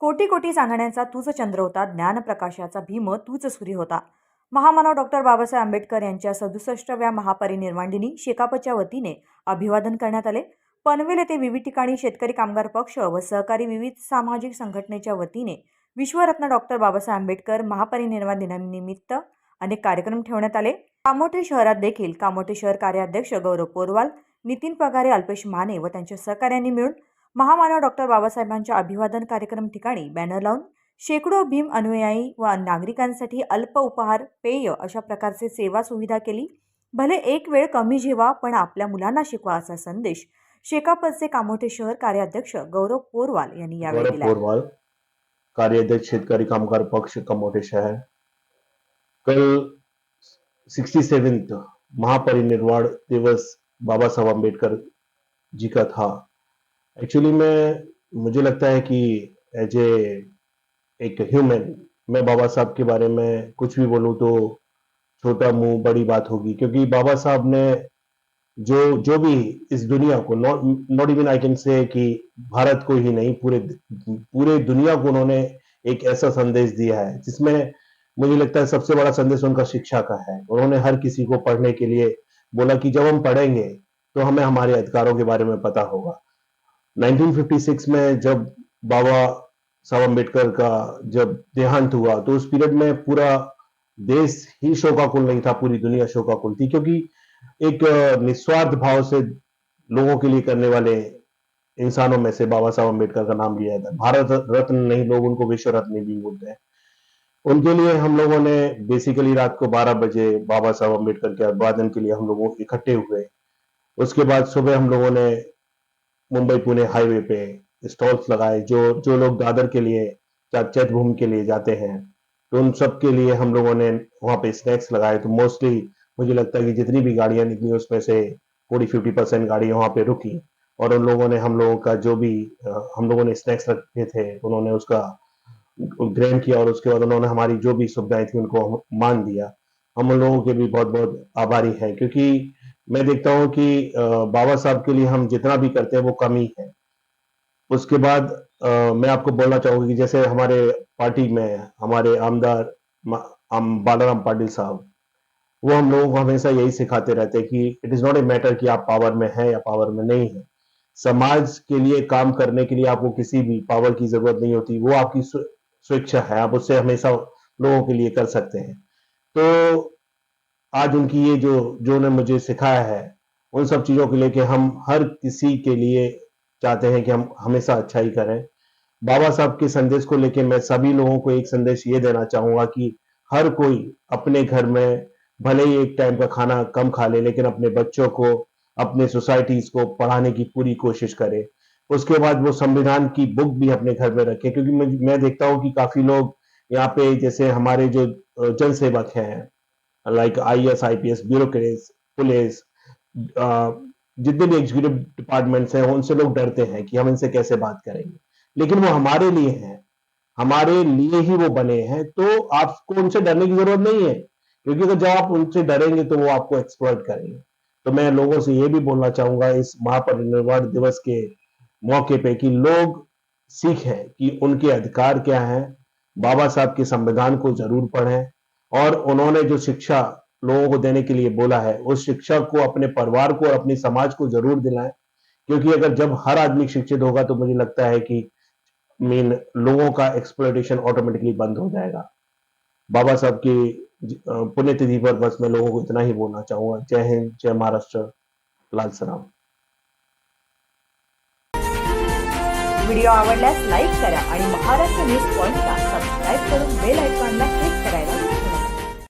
कोटी कोटी सांगण्याचा तूच चंद्र होता, ज्ञानप्रकाशाचा भीम तूच सूर्य होता. महामानव डॉक्टर बाबासाहेब आंबेडकर यांच्या 67व्या महापरिनिर्वाण दिनी शेकापच्या वतीने अभिवादन करण्यात आले. पनवेल येथे विविध ठिकाणी शेतकरी कामगार पक्ष व सहकारी विविध सामाजिक संघटनेच्या वतीने विश्वरत्न डॉक्टर बाबासाहेब आंबेडकर महापरिनिर्वाण दिनानिमित्त अनेक कार्यक्रम ठेवण्यात आले. कामोठे शहरात देखील कामोठे शहर कार्याध्यक्ष गौरव पोरवाल, नितीन पगारे, अल्पेश माने व त्यांच्या सहकार्यांनी मिळून महामानव डॉक्टर बाबासाहेबांच्या अभिवादन कार्यक्रम ठिकाणी बॅनर लावून शेकडो भीम अनुयायी व नागरिकांसाठी अल्प उपहार, पेय अशा प्रकारचे सेवा सुविधा केली. भले एक वेळ कमी जेवा पण आपल्या मुलांना शिकवा असा संदेश शेकापचे कामोठे शहर कार्याध्यक्ष गौरव पोरवाल यांनी यावेळी दिला. पोरवाल, कार्याध्यक्ष शेतकरी कामगार पक्ष कामोठे शहर। कल 67th महापरिनिर्वाण दिवस बाबा साहब अम्बेडकर जी का था। एक्चुअली मुझे लगता है कि एज एक ह्यूमन मैं बाबा साहब के बारे में कुछ भी बोलूं तो छोटा मुंह बड़ी बात होगी, क्योंकि बाबा साहब ने जो भी इस दुनिया को not even I can say कि भारत को ही नहीं पूरे दुनिया को उन्होंने एक ऐसा संदेश दिया है जिसमें मुझे लगता है सबसे बड़ा संदेश उनका शिक्षा का है। उन्होंने हर किसी को पढ़ने के लिए बोला कि जब हम पढ़ेंगे तो हमें हमारे अधिकारों के बारे में पता होगा। 1956 में जब बाबा साहब अम्बेडकर का जब देहांत हुआ तो उस पीरियड में पूरा देश ही शोकाकुल नहीं था, पूरी दुनिया शोकाकुल थी, क्योंकि एक निस्वार्थ भाव से लोगों के लिए करने वाले इंसानों में से बाबा साहब अम्बेडकर का नाम लिया था। भारत रत्न नहीं, लोग उनको विश्व रत्न भी बोलते हैं। उनके लिए हम लोगों ने बेसिकली रात को 12 बजे बाबा साहब अम्बेडकर के अभिवादन के लिए हम लोग इकट्ठे हुए। उसके बाद सुबह हम लोगों ने मुंबई पुणे हाईवे पे स्टॉल्स लगाए। जो लोग दादर के लिए चैतभूमि के लिए जाते हैं तो उन सब के लिए हम लोगों ने वहां पे स्नैक्स लगाए। तो मोस्टली मुझे लगता है कि जितनी भी गाड़ियां निकली उसमें से 40-50% गाड़ी वहां पे रुकी और उन लोगों ने हम लोगों का जो भी हम लोगों ने स्नैक्स रखे थे उन्होंने उसका ग्रहण किया और उसके बाद उन्होंने हमारी जो भी सुविधाएं थी उनको मान दिया। हम उन लोगों के भी बहुत बहुत आभारी हैं, क्योंकि मैं देखता हूं कि बाबा साहब के लिए हम जितना भी करते हैं वो कम ही है। उसके बाद मैं आपको बोलना चाहूंगा कि जैसे हमारे पार्टी में हमारे आमदार बालाराम पाटिल साहब, वो हम लोगों को हमेशा यही सिखाते रहते हैं कि it is not a matter कि आप पावर में हैं या पावर में नहीं है। समाज के लिए काम करने के लिए आपको किसी भी पावर की जरूरत नहीं होती, वो आपकी स्वेच्छा है, आप उससे हमेशा लोगों के लिए कर सकते हैं। तो आज उनकी ये जो उन्होंने मुझे सिखाया है उन सब चीजों को लेके हम हर किसी के लिए चाहते हैं कि हम हमेशा अच्छा ही करें। बाबा साहब के संदेश को लेके मैं सभी लोगों को एक संदेश ये देना चाहूंगा कि हर कोई अपने घर में भले ही एक टाइम का खाना कम खा ले, लेकिन अपने बच्चों को, अपने सोसाइटीज को पढ़ाने की पूरी कोशिश करे। उसके बाद वो संविधान की बुक भी अपने घर में रखे, क्योंकि मैं देखता हूं कि काफी लोग यहाँ पे जैसे हमारे जो जनसेवक हैं like IAS IPS bureaucrats, police, जितने भी एग्जीक्यूटिव डिपार्टमेंट्स हैं उनसे लोग डरते हैं कि हम इनसे कैसे बात करेंगे, लेकिन वो हमारे लिए हैं, हमारे लिए ही वो बने हैं। तो आपको उनसे डरने की जरूरत नहीं है, क्योंकि अगर जब आप उनसे डरेंगे तो वो आपको एक्सप्लॉइट करेंगे। तो मैं लोगों से ये भी बोलना चाहूंगा इस महापरिनिर्वाण दिवस के मौके पे कि लोग सीखें कि उनके अधिकार क्या हैं, बाबा साहब के संविधान को जरूर पढ़ें और उन्होंने जो शिक्षा लोगों को देने के लिए बोला है उस शिक्षा को अपने परिवार को और अपने समाज को जरूर दिलाएं, क्योंकि अगर जब हर आदमी शिक्षित होगा तो मुझे लगता है कि लोगों का एक्सप्लॉयटेशन ऑटोमेटिकली बंद हो जाएगा। बाबा साहब की पुण्यतिथि पर बस मैं लोगों को इतना ही बोलना चाहूंगा। जय हिंद, जय महाराष्ट्र, लाल सलाम। व्हिडिओ आवडल्यास लाईक करा आणि महाराष्ट्र न्यूज पॉइंटला सबस्क्राईब करून बेल आयकॉनला क्लिक करायला